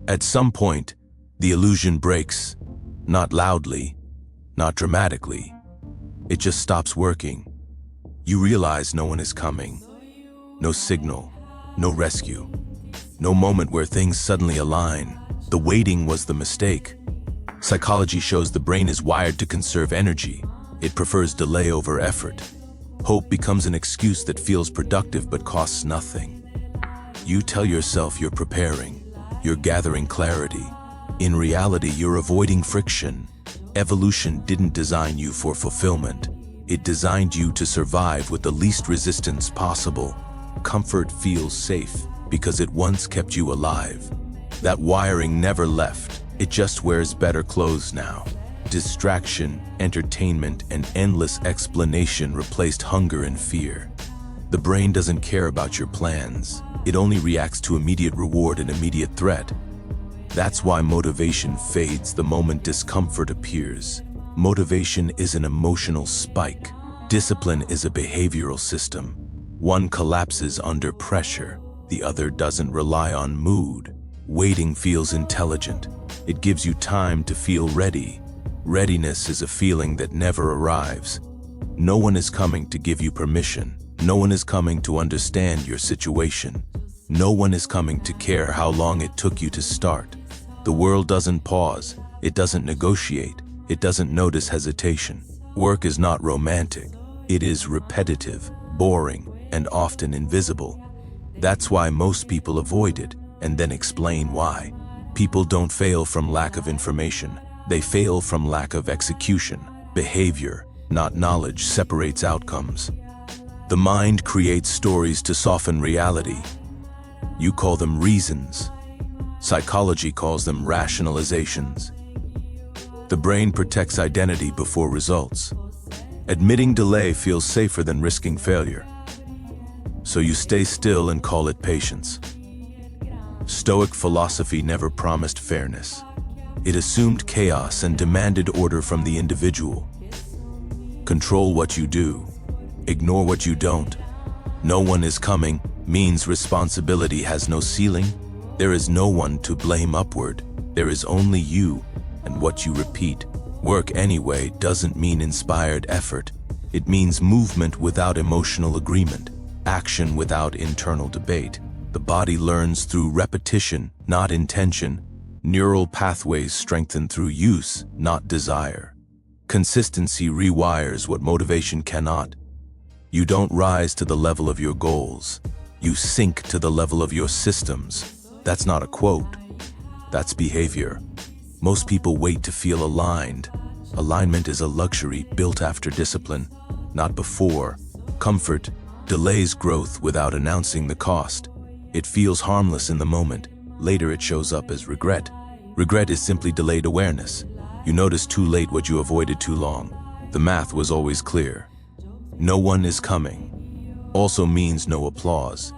At some point, the illusion breaks, not loudly, not dramatically. It just stops working. You realize no one is coming. No signal, no rescue, no moment where things suddenly align. The waiting was the mistake. Psychology shows the brain is wired to conserve energy. It prefers delay over effort. Hope becomes an excuse that feels productive but costs nothing. You tell yourself you're preparing, you're gathering clarity. In reality, you're avoiding friction. Evolution didn't design you for fulfillment. It designed you to survive with the least resistance possible. Comfort feels safe because it once kept you alive. That wiring never left. It just wears better clothes now. Distraction, entertainment, and endless explanation replaced hunger and fear. The brain doesn't care about your plans. It only reacts to immediate reward and immediate threat. That's why motivation fades the moment discomfort appears. Motivation is an emotional spike. Discipline is a behavioral system. One collapses under pressure. The other doesn't rely on mood. Waiting feels intelligent. It gives you time to feel ready. Readiness is a feeling that never arrives. No one is coming to give you permission. No one is coming to understand your situation. No one is coming to care how long it took you to start. The world doesn't pause. It doesn't negotiate. It doesn't notice hesitation. Work is not romantic. It is repetitive, boring, and often invisible. That's why most people avoid it and then explain why. People don't fail from lack of information. They fail from lack of execution. Behavior, not knowledge, separates outcomes. The mind creates stories to soften reality. You call them reasons. Psychology calls them rationalizations. The brain protects identity before results. Admitting delay feels safer than risking failure. So you stay still and call it patience. Stoic philosophy never promised fairness. It assumed chaos and demanded order from the individual. Control what you do. Ignore what you don't. No one is coming means responsibility has no ceiling. There is no one to blame upward. There is only you and what you repeat. Work anyway doesn't mean inspired effort. It means movement without emotional agreement, action without internal debate. The body learns through repetition, not intention. Neural pathways strengthen through use, not desire. Consistency rewires what motivation cannot. You don't rise to the level of your goals. You sink to the level of your systems. That's not a quote. That's behavior. Most people wait to feel aligned. Alignment is a luxury built after discipline, not before. Comfort delays growth without announcing the cost. It feels harmless in the moment. Later it shows up as regret. Regret is simply delayed awareness. You notice too late what you avoided too long. The math was always clear. No one is coming also means no applause.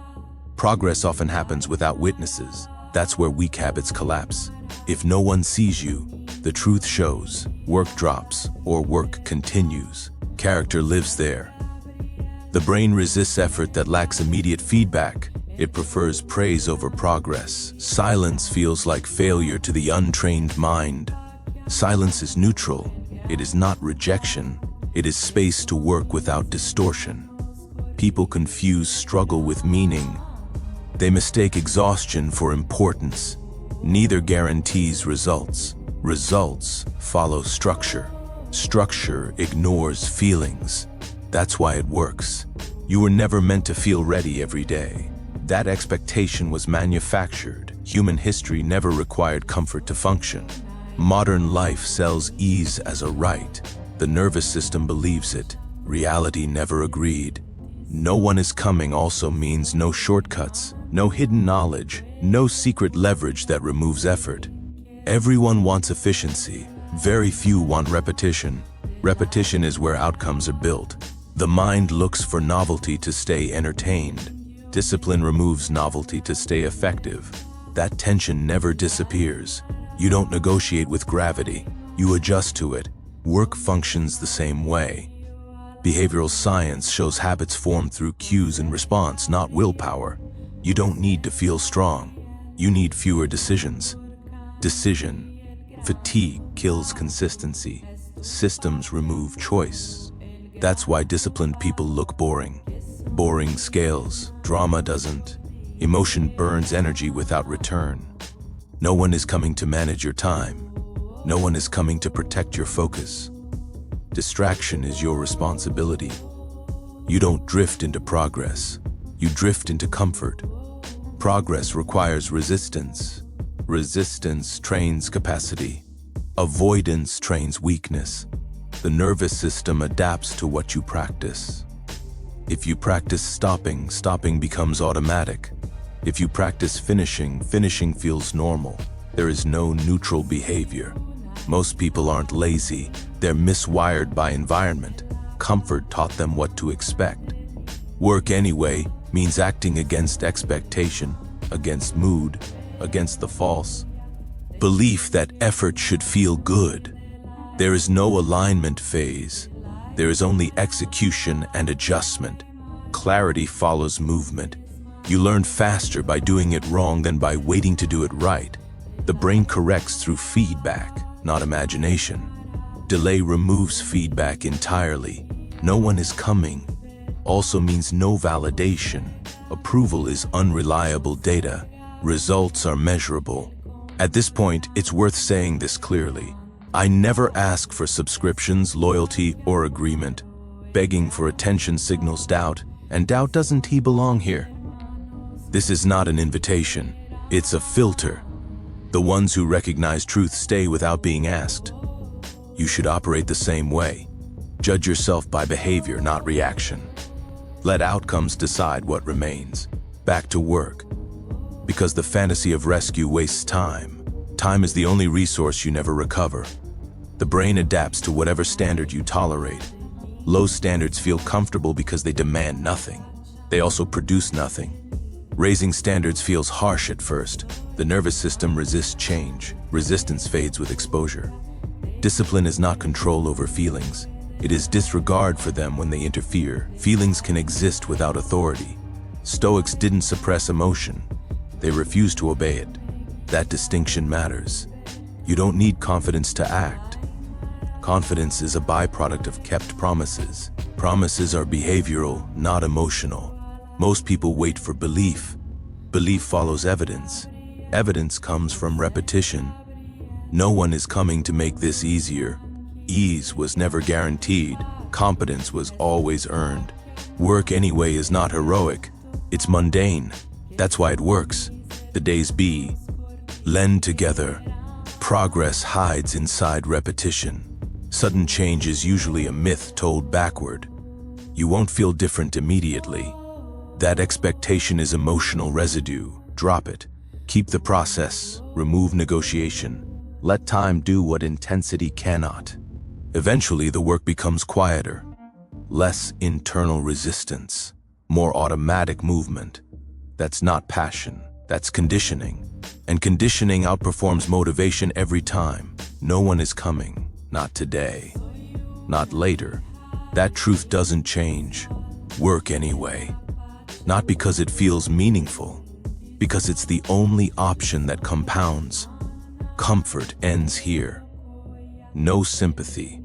Progress often happens without witnesses. That's where weak habits collapse. If no one sees you, the truth shows. Work drops or work continues. Character lives there. The brain resists effort that lacks immediate feedback. It prefers praise over progress. Silence feels like failure to the untrained mind. Silence is neutral. It is not rejection. It is space to work without distortion. People confuse struggle with meaning. They mistake exhaustion for importance. Neither guarantees results. Results follow structure. Structure ignores feelings. That's why it works. You were never meant to feel ready every day. That expectation was manufactured. Human history never required comfort to function. Modern life sells ease as a right. The nervous system believes it. Reality never agreed. No one is coming also means no shortcuts, no hidden knowledge, no secret leverage that removes effort. Everyone wants efficiency. Very few want repetition. Repetition is where outcomes are built. The mind looks for novelty to stay entertained. Discipline removes novelty to stay effective. That tension never disappears. You don't negotiate with gravity. You adjust to it. Work functions the same way. Behavioral science shows habits formed through cues and response, not willpower. You don't need to feel strong. You need fewer decisions. decision. Fatigue kills consistency. Systems remove choice. That's why disciplined people look boring. Boring scales, drama doesn't. Emotion burns energy without return. No one is coming to manage your time. No one is coming to protect your focus. Distraction is your responsibility. You don't drift into progress. You drift into comfort. Progress requires resistance. Resistance trains capacity. Avoidance trains weakness. The nervous system adapts to what you practice. If you practice stopping, stopping becomes automatic. If you practice finishing, finishing feels normal. There is no neutral behavior. Most people aren't lazy. They're miswired by environment. Comfort taught them what to expect. Work anyway means acting against expectation, against mood, against the false. Belief that effort should feel good. There is no alignment phase. There is only execution and adjustment. Clarity follows movement. You learn faster by doing it wrong than by waiting to do it right. The brain corrects through feedback, not imagination. Delay removes feedback entirely. No one is coming also means no validation. Approval is unreliable data. Results are measurable. At this point, it's worth saying this clearly. I never ask for subscriptions, loyalty, or agreement. Begging for attention signals doubt, and doubt doesn't belong here. This is not an invitation. It's a filter. The ones who recognize truth stay without being asked. You should operate the same way. Judge yourself by behavior, not reaction. Let outcomes decide what remains. Back to work. Because the fantasy of rescue wastes time. Time is the only resource you never recover. The brain adapts to whatever standard you tolerate. Low standards feel comfortable because they demand nothing. They also produce nothing. Raising standards feels harsh at first. The nervous system resists change. Resistance fades with exposure. Discipline is not control over feelings. It is disregard for them when they interfere. Feelings can exist without authority. Stoics didn't suppress emotion. They refused to obey it. That distinction matters. You don't need confidence to act. Confidence is a byproduct of kept promises. Promises are behavioral, not emotional. Most people wait for belief. Belief follows evidence. Evidence comes from repetition. No one is coming to make this easier. Ease was never guaranteed. Competence was always earned. Work anyway is not heroic. It's mundane. That's why it works. The days blend together. Progress hides inside repetition. Sudden change is usually a myth told backward. You won't feel different immediately. That expectation is emotional residue. Drop it. Keep the process. Remove negotiation. Let time do what intensity cannot. Eventually, the work becomes quieter. Less internal resistance. More automatic movement. That's not passion. That's conditioning. And conditioning outperforms motivation every time. No one is coming. Not today. Not later. That truth doesn't change. Work anyway. Not because it feels meaningful. Because it's the only option that compounds. Comfort ends here. No sympathy.